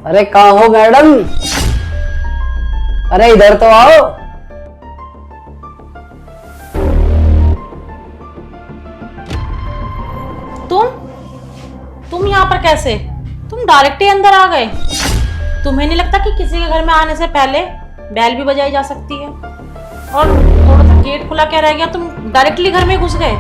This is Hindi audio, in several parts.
अरे कहाँ हो मैडम? अरे इधर तो आओ। तुम यहाँ पर कैसे? तुम डायरेक्ट ही अंदर आ गए। तुम्हें नहीं लगता कि किसी के घर में आने से पहले बेल भी बजाई जा सकती है? और थोड़ा सा गेट खुला क्या रह गया, तुम डायरेक्टली घर में घुस गए।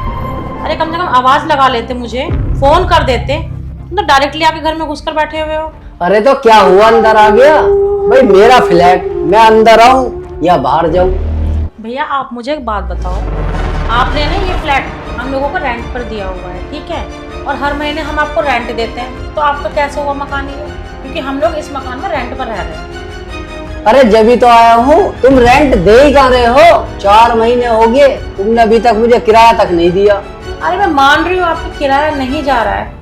अरे कम से कम आवाज लगा लेते, मुझे फोन कर देते। तुम तो डायरेक्टली आके घर में घुसकर बैठे हुए हो। अरे तो क्या हुआ, अंदर आ गया? भाई मेरा फ्लैट, मैं अंदर आऊं या बाहर जाऊं? भैया आप मुझे एक बात बताओ, आपने ना ये फ्लैट हम लोगों को रेंट पर दिया हुआ है, ठीक है? और हर महीने हम आपको रेंट देते हैं, तो आपका कैसे हुआ मकान ये? क्योंकि हम लोग इस मकान में रेंट पर रह रहे हैं। अरे जब ही तो आया हूँ, तुम रेंट दे ही कहाँ रहे हो? 4 महीने हो गए, तुमने अभी तक मुझे किराया तक नहीं दिया। अरे मैं मान रही हूँ आपका किराया नहीं जा रहा है,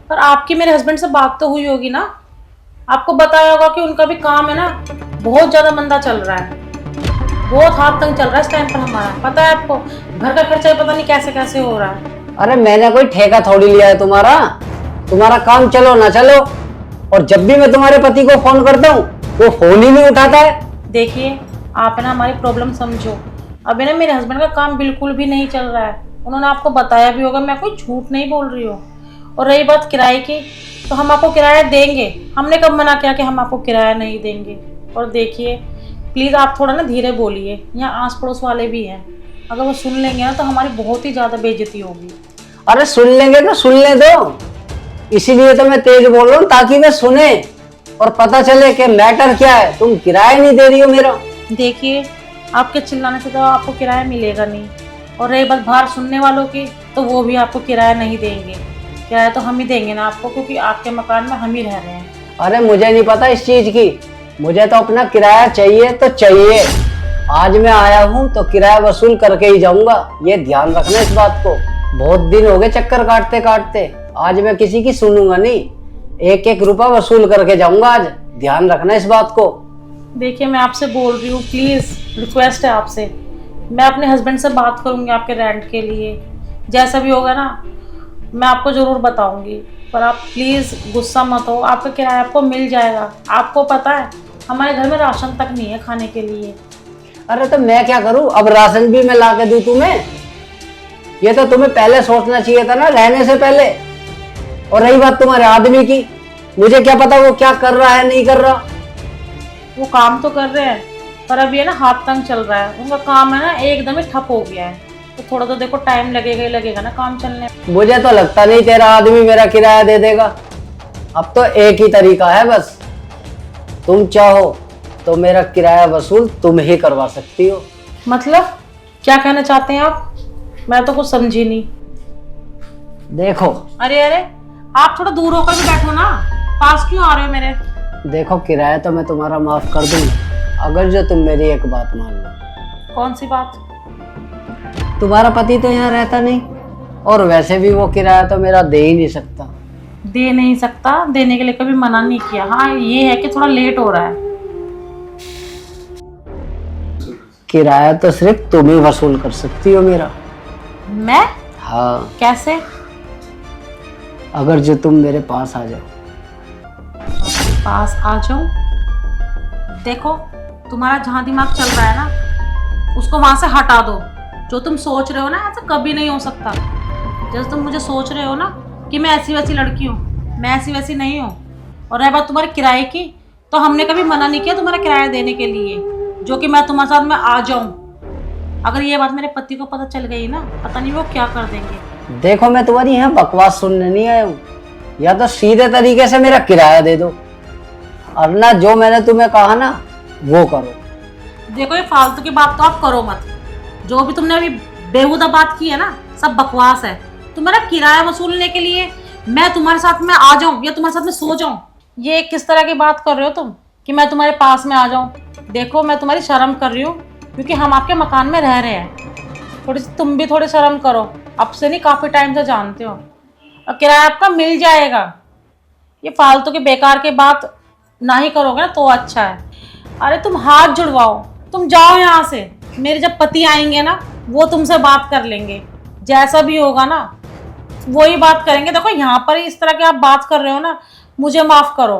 पर आपकी मेरे हस्बैंड से बात तो हुई होगी ना? आपको बताया होगा कि उनका भी काम है ना, बहुत ज्यादा मंदा चल रहा है, बहुत हाथ तंग चल रहा है इस टाइम पर हमारा। पता है आपको, घर का खर्चा पता नहीं कैसे कैसे हो रहा है। अरे मैंने कोई ठेका थोड़ी लिया है तुम्हारा काम चलो ना चलो। और जब भी मैं तुम्हारे पति को फोन करता हूँ, वो फोन ही नहीं उठाता है। देखिए आप ना हमारी प्रॉब्लम समझो। अभी ना मेरे हस्बैंड का काम बिल्कुल भी नहीं चल रहा है, उन्होंने आपको बताया भी होगा, मैं कोई झूठ नहीं बोल रही हूँ। और रही बात किराए की, तो हम आपको किराया देंगे। हमने कब मना किया कि हम आपको किराया नहीं देंगे? और देखिए प्लीज़ आप थोड़ा ना धीरे बोलिए, यहाँ आस पड़ोस वाले भी हैं, अगर वो सुन लेंगे ना तो हमारी बहुत ही ज़्यादा बेइज्जती होगी। अरे सुन लेंगे तो सुन ले दो, इसीलिए तो मैं तेज बोल रहा हूँ, ताकि वे सुने और पता चले कि मैटर क्या है। तुम किराया नहीं दे रही हो मेरा। देखिए आपके चिल्लाने से तो आपको किराया मिलेगा नहीं, और रही बात बाहर सुनने वालों की, तो वो भी आपको किराया नहीं देंगे। किराया तो हम ही देंगे ना आपको, क्योंकि आपके मकान में हम ही रह रहे हैं। अरे मुझे नहीं पता इस चीज की, मुझे तो अपना किराया चाहिए तो चाहिए। आज मैं आया हूँ तो किराया वसूल करके ही जाऊंगा, ये ध्यान रखना इस बात को। बहुत दिन हो गए चक्कर काटते काटते, आज मैं किसी की सुनूंगा नहीं, एक एक रुपया वसूल करके जाऊंगा आज, ध्यान रखना इस बात को। देखिए मैं आपसे बोल रही हूँ, प्लीज़ रिक्वेस्ट है आपसे, मैं अपने हस्बैंड से बात करूँगी आपके रेंट के लिए। जैसा भी होगा ना मैं आपको ज़रूर बताऊँगी, पर आप प्लीज़ गुस्सा मत हो, आपका किराया आपको मिल जाएगा। आपको पता है हमारे घर में राशन तक नहीं है खाने के लिए। अरे तो मैं क्या करूं, अब राशन भी मैं ला के दूं तुम्हें? ये तो तुम्हें पहले सोचना चाहिए था ना, रहने से पहले। और रही बात तुम्हारे आदमी की, मुझे क्या पता वो क्या कर रहा है नहीं कर रहा। वो काम तो कर रहे हैं, पर अब ये ना हाथ तंग चल रहा है, उनका काम है ना एकदम ही ठप हो गया है, तो थोड़ा तो देखो टाइम लगेगा ही लगेगा ना काम चलने में। मुझे तो लगता नहीं तेरा आदमी मेरा किराया दे देगा। अब तो एक ही तरीका है बस, तुम चाहो तो मेरा किराया वसूल तुम ही करवा सकती हो। मतलब क्या कहना चाहते हैं आप? मैं तो कुछ समझी नहीं। देखो अरे अरे आप थोड़ा दूर होकर भी बैठो ना, पास क्यों आ रहे हो मेरे? देखो, किराया तो मैं तुम्हारा माफ कर दूंगा, अगर जो तुम मेरी एक बात मान लो। कौन सी बात? तुम्हारा पति तो यहाँ रहता नहीं, और वैसे भी वो किराया तो मेरा दे ही नहीं सकता। दे नहीं सकता, देने के लिए कभी मना नहीं किया। हाँ ये है कि थोड़ा लेट हो रहा है। किराया तो सिर्फ तुम ही वसूल कर सकती हो मेरा। मैं? हाँ, कैसे? अगर जो तुम मेरे पास आ जाओ। पास आ जाऊं? देखो तुम्हारा जहाँ दिमाग चल रहा है ना, उसको वहां से हटा दो। जो तुम सोच रहे हो ना, ऐसा कभी नहीं हो सकता। जैसे तुम मुझे सोच रहे हो ना कि मैं ऐसी वैसी लड़की हूँ, मैं ऐसी वैसी नहीं हूँ। और रही बात तुम्हारे किराए की, तो हमने कभी मना नहीं किया तुम्हारा किराया देने के लिए, जो कि मैं तुम्हारे साथ में आ जाऊँ। अगर ये बात मेरे पति को पता चल गई ना, पता नहीं वो क्या कर देंगे। देखो मैं तुम्हारी यहाँ बकवास सुनने नहीं आया हूँ, या तो सीधे तरीके से मेरा किराया दे दो, और ना जो मैंने तुम्हें कहा ना वो करो। देखो ये फालतू की बात तो आप करो मत। जो भी तुमने अभी बेहुदा बात की है ना, सब बकवास है। तुम्हारा किराया वसूलने के लिए मैं तुम्हारे साथ में आ जाऊं या तुम्हारे साथ में सो जाऊं? ये किस तरह की बात कर रहे हो तुम कि मैं तुम्हारे पास में आ जाऊं? देखो मैं तुम्हारी शर्म कर रही हूँ, क्योंकि हम आपके मकान में रह रहे हैं। थोड़ी सी तुम भी थोड़ी शर्म करो, अब से नहीं काफ़ी टाइम से जानते हो। और किराया आपका मिल जाएगा। ये फालतू की बेकार की बात ना ही करोगे ना तो अच्छा है। अरे तुम हाथ जुड़वाओ, तुम जाओ यहाँ से। मेरे जब पति आएंगे ना, वो तुमसे बात कर लेंगे, जैसा भी होगा ना वही बात करेंगे। देखो यहाँ पर इस तरह की आप बात कर रहे हो ना, मुझे माफ़ करो।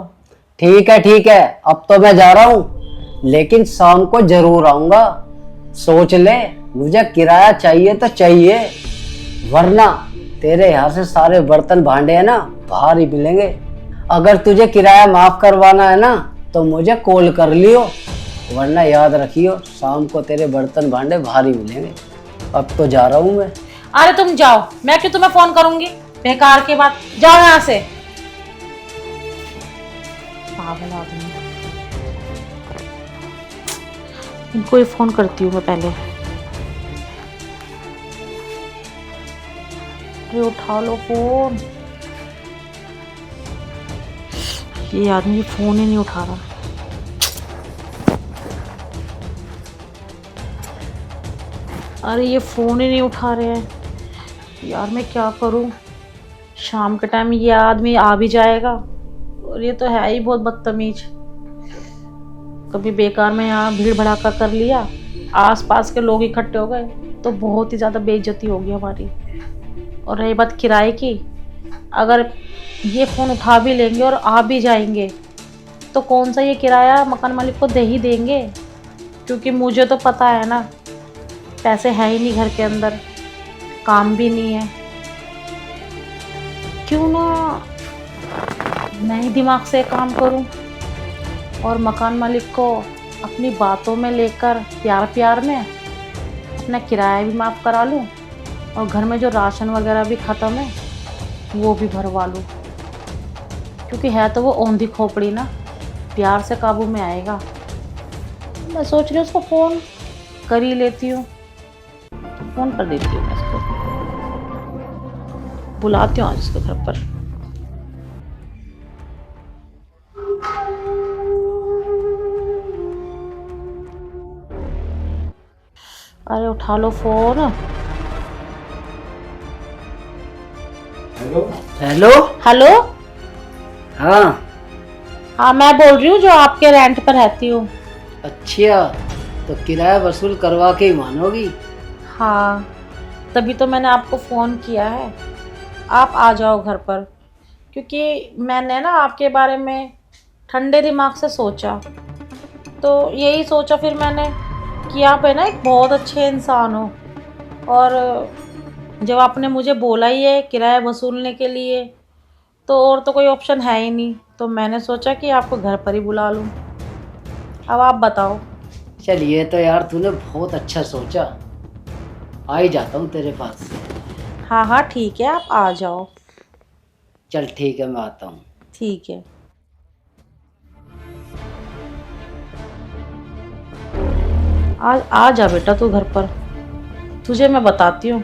ठीक है, अब तो मैं जा रहा हूँ, लेकिन शाम को जरूर आऊंगा। सोच ले, मुझे किराया चाहिए तो चाहिए, वरना तेरे यहाँ से सारे बर्तन भांडे है ना बाहर ही मिलेंगे। अगर तुझे किराया माफ करवाना है ना तो मुझे कॉल कर लियो, वरना याद रखियो शाम को तेरे बर्तन भांडे बाहर ही मिलेंगे। अब तो जा रहा हूँ मैं। अरे तुम जाओ, मैं क्यों तुम्हें फोन करूंगी, बेकार की बात, जाओ यहाँ से। पागल आदमी, इनको ही फोन करती हूँ मैं पहले। अरे उठा लो फोन, ये आदमी फोन ही नहीं उठा रहा। अरे ये फ़ोन ही नहीं उठा रहे हैं यार, मैं क्या करूं। शाम के टाइम ये आदमी आ भी जाएगा, और ये तो है ही बहुत बदतमीज। कभी बेकार में यहाँ भीड़ भड़ाका कर लिया, आसपास के लोग इकट्ठे हो गए तो बहुत ही ज़्यादा बेइज्जती होगी हमारी। और रही बात किराए की, अगर ये फ़ोन उठा भी लेंगे और आ भी जाएंगे तो कौन सा ये किराया मकान मालिक को दे ही देंगे, क्योंकि मुझे तो पता है ना पैसे है ही नहीं घर के अंदर, काम भी नहीं है। क्यों ना मैं ही दिमाग से काम करूं और मकान मालिक को अपनी बातों में लेकर प्यार प्यार में अपना किराया भी माफ़ करा लूं, और घर में जो राशन वगैरह भी ख़त्म है वो भी भरवा लूं, क्योंकि है तो वो औंधी खोपड़ी ना, प्यार से काबू में आएगा। मैं सोच रही हूँ उसको फ़ोन कर ही लेती हूँ, फ़ोन कर देती हूँ मैं इसको, बुलाती हूँ आज उसके घर पर। अरे उठा लो फ़ोन। Hello hello. हेलो, हाँ हाँ मैं बोल रही हूँ जो आपके रेंट पर रहती हूँ। अच्छा, तो किराया वसूल करवा के ही मानोगी? हाँ, तभी तो मैंने आपको फ़ोन किया है, आप आ जाओ घर पर, क्योंकि मैंने ना आपके बारे में ठंडे दिमाग से सोचा, तो यही सोचा फिर मैंने कि आप है ना एक बहुत अच्छे इंसान हो, और जब आपने मुझे बोला ही है किराया वसूलने के लिए, तो और तो कोई ऑप्शन है ही नहीं, तो मैंने सोचा कि आपको घर पर ही बुला लूँ। अब आप बताओ। चलिए, तो यार तूने बहुत अच्छा सोचा, आ ही जाता हूँ तेरे पास। हाँ हाँ ठीक है, आप आ जाओ। चल ठीक है, मैं आता हूँ। ठीक है। आज आ जा बेटा तू घर पर, तुझे मैं बताती हूँ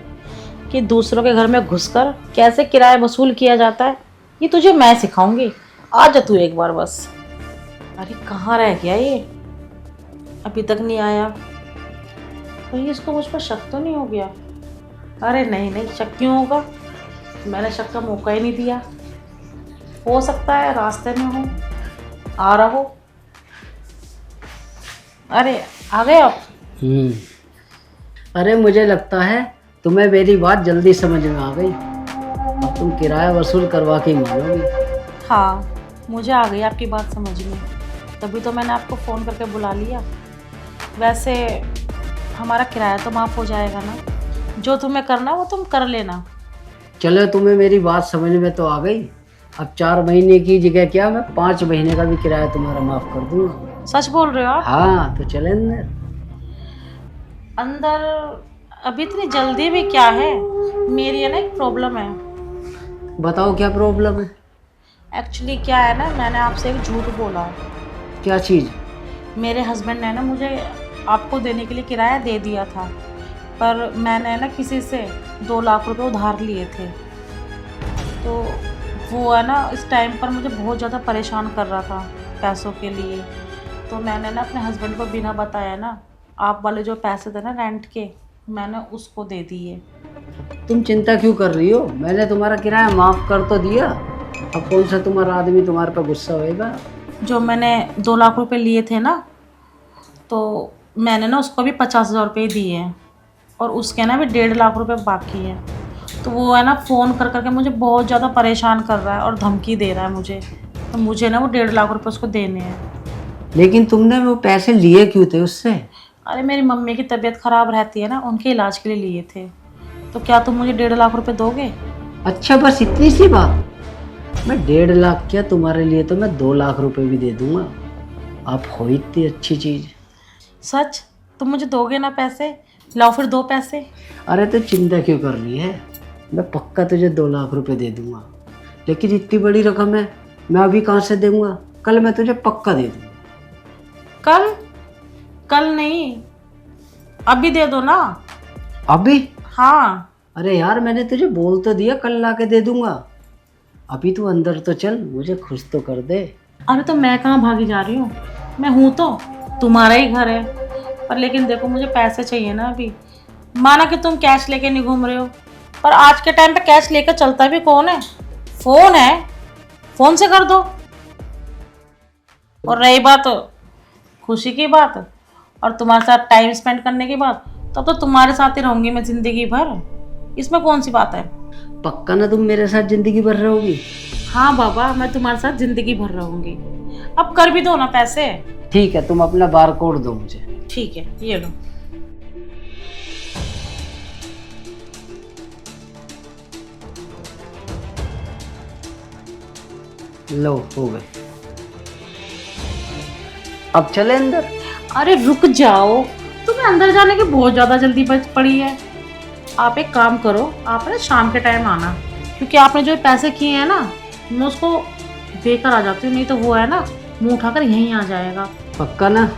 कि दूसरों के घर में घुसकर कैसे किराया वसूल किया जाता है, ये तुझे मैं सिखाऊंगी। आ जा तू एक बार बस। अरे कहाँ रह गया ये, अभी तक नहीं आया, कहीं इसको मुझ पर शक तो नहीं हो गया? अरे नहीं नहीं, शक क्यों होगा, मैंने शक का मौका ही नहीं दिया। हो सकता है रास्ते में हो, आ रहा हो। अरे आ गए आप? अरे मुझे लगता है तुम्हें मेरी बात जल्दी समझ में आ गई, अब तुम किराया वसूल करवा के ही मानोगी। हाँ, मुझे आ गई आपकी बात समझ में, तभी तो मैंने आपको फ़ोन करके बुला लिया। वैसे हमारा किराया तो माफ़ हो जाएगा ना, जो तुम्हें करना वो तुम कर लेना। चलो, तुम्हें मेरी बात समझ में तो आ गई, अब 4 महीने की जगह क्या मैं 5 महीने का भी किराया तुम्हारा माफ़ कर दूंगा। सच बोल रहे हो आप? हाँ, तो चले अंदर। अंदर अभी इतनी जल्दी भी क्या है, मेरी है ना एक प्रॉब्लम है। बताओ क्या प्रॉब्लम है? एक्चुअली क्या है ना, मैंने आपसे एक झूठ बोला। क्या चीज़? मेरे हस्बैंड ने ना मुझे आपको देने के लिए किराया दे दिया था, पर मैंने ना किसी से 2 लाख रुपए उधार लिए थे, तो वो है ना इस टाइम पर मुझे बहुत ज़्यादा परेशान कर रहा था पैसों के लिए। तो मैंने ना अपने हस्बैंड को बिना बताया ना आप वाले जो पैसे थे ना रेंट के, मैंने उसको दे दिए। तुम चिंता क्यों कर रही हो, मैंने तुम्हारा किराया माफ़ कर तो दिया, अब कौन सा तुम्हारा आदमी तुम्हारे पर गुस्सा होएगा। जो मैंने 2 लाख रुपए लिए थे ना, तो मैंने ना उसको भी 50,000 रुपये दिए हैं, और उसके ना भी 1.5 लाख रुपए बाकी हैं। तो वो है ना फ़ोन कर करके मुझे बहुत ज़्यादा परेशान कर रहा है और धमकी दे रहा है मुझे तो मुझे ना वो 1.5 लाख रुपए उसको देने हैं। लेकिन तुमने वो पैसे लिए क्यों थे उससे? अरे मेरी मम्मी की तबीयत खराब रहती है ना, उनके इलाज के लिए लिए थे। तो क्या तुम मुझे 1.5 लाख रुपए दोगे? अच्छा, बस इतनी सी बात? मैं 1.5 लाख क्या, तुम्हारे लिए तो मैं 2 लाख रुपए भी दे दूंगा। आप हो इतनी अच्छी चीज। सच? तुम मुझे दोगे ना पैसे? लाओ फिर दो पैसे। अरे तो चिंता क्यों कर रही है, मैं पक्का तुझे 2 लाख रुपए दे दूंगा। लेकिन इतनी बड़ी रकम है, मैं अभी कहाँ से दूंगा? कल मैं तुझे पक्का दे दूंगा। कल? कल नहीं, अभी दे दो ना। अभी? हाँ। अरे यार, मैंने तुझे बोल तो दिया कल ला के दे दूंगा। अभी तू अंदर तो चल, मुझे खुश तो कर दे। अरे तो मैं कहाँ भागी जा रही हूँ, मैं हूँ तो तुम्हारा ही घर है। पर लेकिन देखो मुझे पैसे चाहिए ना अभी। माना कि तुम कैश लेके नहीं घूम रहे हो, पर आज के टाइम पे कैश लेकर चलता भी कौन है? फोन है, फोन से कर दो। और रही बात खुशी की बात और तुम्हारे साथ टाइम स्पेंड करने की बात, तब तो तुम्हारे साथ ही रहूंगी मैं जिंदगी भर। इसमें कौन सी बात है? पक्का ना तुम मेरे साथ जिंदगी भर रहोगी? हाँ बाबा, मैं तुम्हारे साथ जिंदगी भर रहूंगी। अब कर भी दो ना पैसे। ठीक है, तुम अपना बार कोड दो मुझे। ठीक है, ये लो। लो, हो गए। अब चले अंदर? अरे रुक जाओ, तुम्हें अंदर जाने की बहुत ज्यादा जल्दी बच पड़ी है। आप एक काम करो, आप ना शाम के टाइम आना, क्योंकि आपने जो पैसे किए हैं ना, मैं उसको देकर आ जाती हूँ। नहीं तो वो है ना, मुंह उठाकर यहीं आ जाएगा। पक्का ना?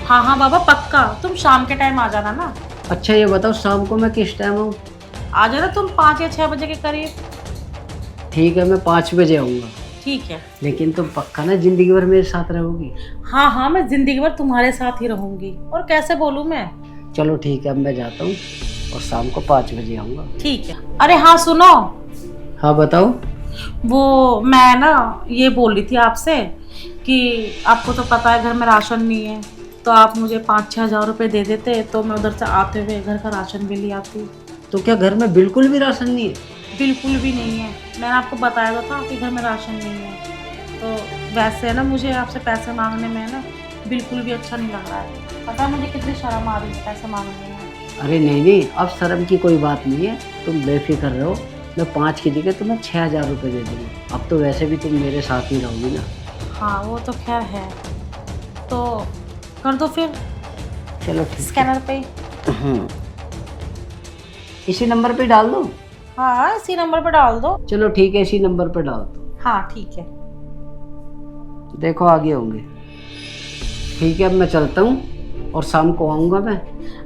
हाँ हाँ बाबा पक्का, तुम शाम के टाइम आ जाना ना। अच्छा ये बताओ, शाम को मैं किस टाइम आऊँ? आ जाना तुम 5 या 6 बजे के करीब। ठीक है, मैं 5 बजे आऊँगा। ठीक है। लेकिन तुम पक्का ना जिंदगी भर मेरे साथ रहोगी? हाँ हाँ, मैं जिंदगी भर तुम्हारे साथ ही रहूंगी। और कैसे बोलूँ मैं? चलो ठीक है, अब मैं जाता हूँ और शाम को 5 बजे आऊँगा। ठीक है। अरे हाँ सुनो, हाँ बताओ। वो मैं ना ये बोल रही थी आपसे कि आपको तो पता है घर में राशन नहीं है, तो आप मुझे 5-6 हज़ार रुपये दे देते तो मैं उधर से आते हुए घर का राशन भी ले आती। तो क्या घर में बिल्कुल भी राशन नहीं है? बिल्कुल भी नहीं है, मैंने आपको बताया तो था कि घर में राशन नहीं है। तो वैसे ना मुझे आपसे पैसे मांगने में ना बिल्कुल भी अच्छा नहीं लग रहा है। पता है मुझे कितनी शर्म आ रही है पैसे मांगने में। अरे नहीं नहीं, अब शर्म की कोई बात नहीं है, तुम बेफिक्र रहो। मैं 5 की जगह तुम्हें 6 हज़ार रुपये दे दूँगा। अब तो वैसे भी तुम मेरे साथ ही रहोगी ना। हाँ वो तो खैर है, तो कर दो फिर। चलो ठीक है। स्कैनर पे। इसी नंबर पे डाल दो? हाँ इसी नंबर पे डाल दो। चलो ठीक है, इसी नंबर पे डाल दो। हाँ ठीक है। देखो आगे होंगे। ठीक है, अब मैं चलता हूँ और शाम को आऊँगा मैं।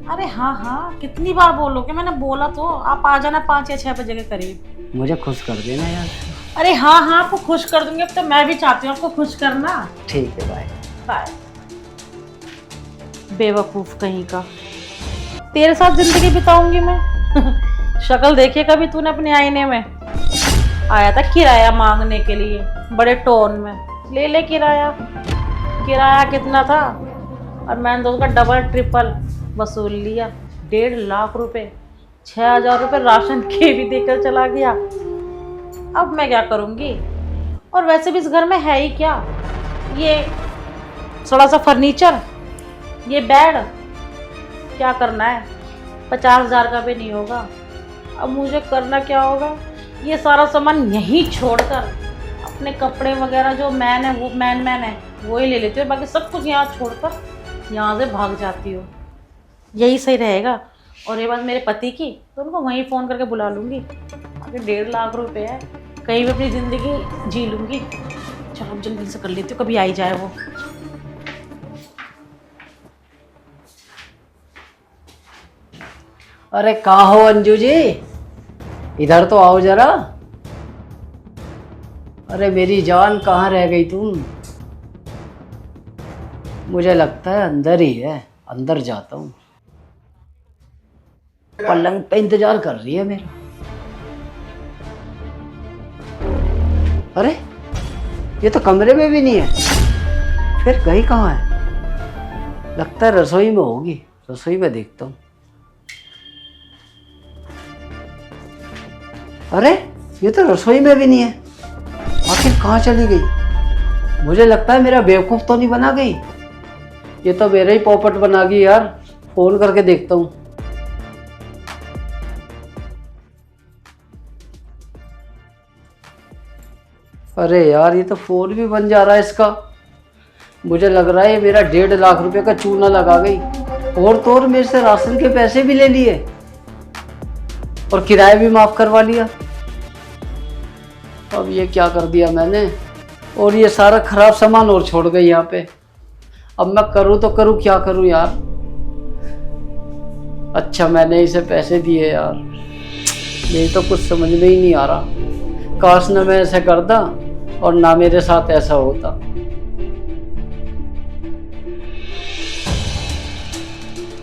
अरे हाँ हाँ, कितनी बार बोलोगे, मैंने बोला तो आप आ जाना 5 या 6 बजे के करीब। मुझे खुश कर देना यार। अरे हाँ हाँ, आपको खुश कर दूंगी। अब तो मैं भी चाहती हूँ आपको खुश करना। ठीक है, बाय बाय। बेवकूफ कहीं का, तेरे साथ जिंदगी बिताऊंगी मैं। शक्ल देखिए कभी तूने अपने आईने में। आया था किराया मांगने के लिए बड़े टोन में, ले ले किराया। किराया कितना था और मैंने तो उसका डबल ट्रिपल वसूल लिया। 1.5 लाख रुपए, 6 हज़ार रुपये राशन के भी देकर चला गया। अब मैं क्या करूँगी? और वैसे भी इस घर में है ही क्या, ये थोड़ा सा फर्नीचर, ये बेड, क्या करना है? 50 हज़ार का भी नहीं होगा। अब मुझे करना क्या होगा? ये सारा सामान यहीं छोड़कर अपने कपड़े वगैरह जो मैन है वो मैन है वो ही ले लेती हूँ, बाकी सब कुछ यहाँ छोड़कर यहाँ से भाग जाती हूँ। यही सही रहेगा। और ये बात मेरे पति की, तो उनको वहीं फ़ोन करके बुला लूँगी। अगर 1.5 लाख रुपए है, कहीं भी अपनी ज़िंदगी जी लूँगी। चलो जल्दी से कर लेती हूँ, कभी आई जाए वो। अरे कहाँ हो अंजू जी, इधर तो आओ जरा। अरे मेरी जान, कहाँ रह गई तुम? मुझे लगता है अंदर ही है, अंदर जाता हूँ। पलंग पे इंतजार कर रही है मेरा। अरे ये तो कमरे में भी नहीं है, फिर गई कहाँ है? लगता है रसोई में होगी, रसोई में देखता हूँ। अरे ये तो रसोई में भी नहीं है। आखिर कहाँ चली गई? मुझे लगता है मेरा बेवकूफ तो नहीं बना गई। ये तो मेरा ही पोपट बना गई यार। फोन करके देखता हूँ। अरे यार, ये तो फोन भी बन जा रहा है इसका। मुझे लग रहा है ये मेरा 1.5 लाख रुपए का चूना लगा गई। और तो और मेरे से राशन के पैसे भी ले लिए और किराया भी माफ करवा लिया। अब ये क्या कर दिया मैंने। और ये सारा खराब सामान और छोड़ गई यहाँ पे। अब मैं करूँ तो करूँ क्या करूँ यार। अच्छा, मैंने इसे पैसे दिए यार। मेरी तो कुछ समझ में ही नहीं आ रहा। काश ना मैं ऐसा करता और ना मेरे साथ ऐसा होता।